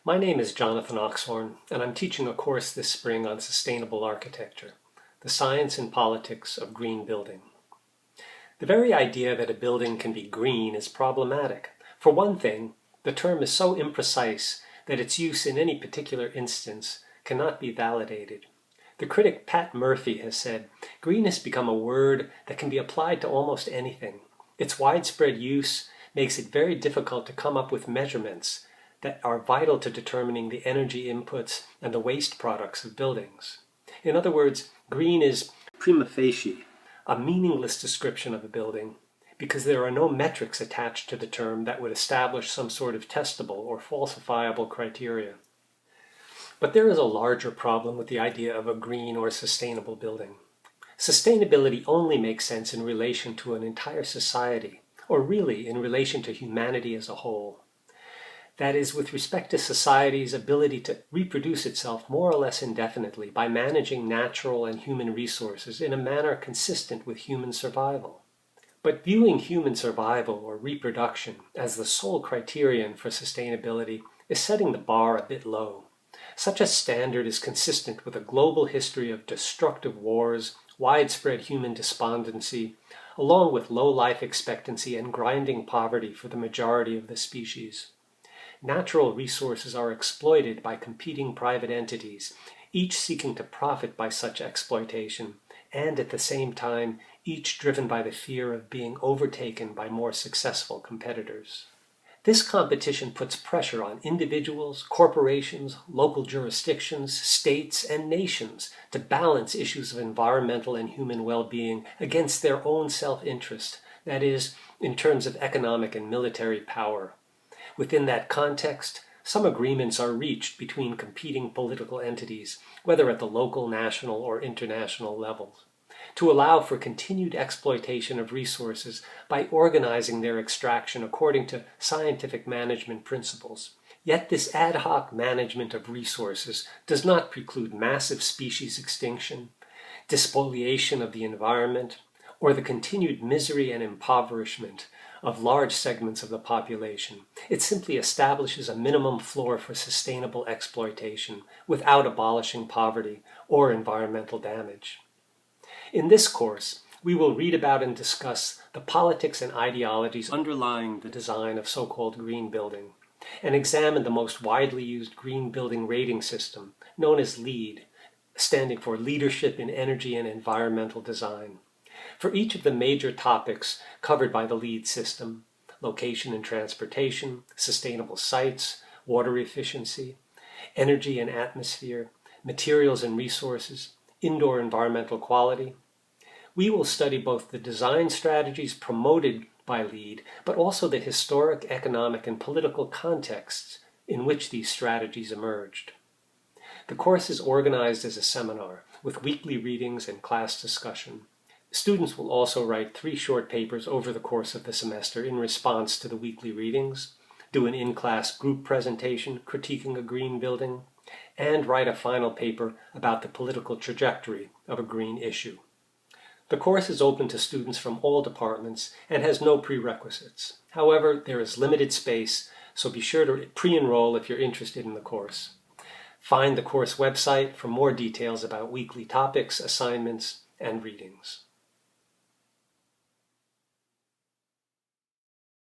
My name is Jonathan Oxhorn, and I'm teaching a course this spring on sustainable architecture, the science and politics of green building. The very idea that a building can be green is problematic. For one thing, the term is so imprecise that its use in any particular instance cannot be validated. The critic Pat Murphy has said, "Green has become a word that can be applied to almost anything. Its widespread use makes it very difficult to come up with measurements that are vital to determining the energy inputs and the waste products of buildings." In other words, green is prima facie a meaningless description of a building because there are no metrics attached to the term that would establish some sort of testable or falsifiable criteria. But there is a larger problem with the idea of a green or sustainable building. Sustainability only makes sense in relation to an entire society, or really in relation to humanity as a whole. That is, with respect to society's ability to reproduce itself more or less indefinitely by managing natural and human resources in a manner consistent with human survival. But viewing human survival or reproduction as the sole criterion for sustainability is setting the bar a bit low. Such a standard is consistent with a global history of destructive wars, widespread human despondency, along with low life expectancy and grinding poverty for the majority of the species. Natural resources are exploited by competing private entities, each seeking to profit by such exploitation, and at the same time, each driven by the fear of being overtaken by more successful competitors. This competition puts pressure on individuals, corporations, local jurisdictions, states, and nations to balance issues of environmental and human well-being against their own self-interest, that is, in terms of economic and military power. Within that context, some agreements are reached between competing political entities, whether at the local, national, or international levels, to allow for continued exploitation of resources by organizing their extraction according to scientific management principles. Yet this ad hoc management of resources does not preclude massive species extinction, despoliation of the environment, or the continued misery and impoverishment of large segments of the population. It simply establishes a minimum floor for sustainable exploitation without abolishing poverty or environmental damage. In this course, we will read about and discuss the politics and ideologies underlying the design of so-called green building, and examine the most widely used green building rating system, known as LEED, standing for Leadership in Energy and Environmental Design. For each of the major topics covered by the LEED system, location and transportation, sustainable sites, water efficiency, energy and atmosphere, materials and resources, indoor environmental quality, we will study both the design strategies promoted by LEED, but also the historic, economic, and political contexts in which these strategies emerged. The course is organized as a seminar with weekly readings and class discussion. Students will also write 3 short papers over the course of the semester in response to the weekly readings, do an in-class group presentation critiquing a green building, and write a final paper about the political trajectory of a green issue. The course is open to students from all departments and has no prerequisites. However, there is limited space, so be sure to pre-enroll if you're interested in the course. Find the course website for more details about weekly topics, assignments, and readings.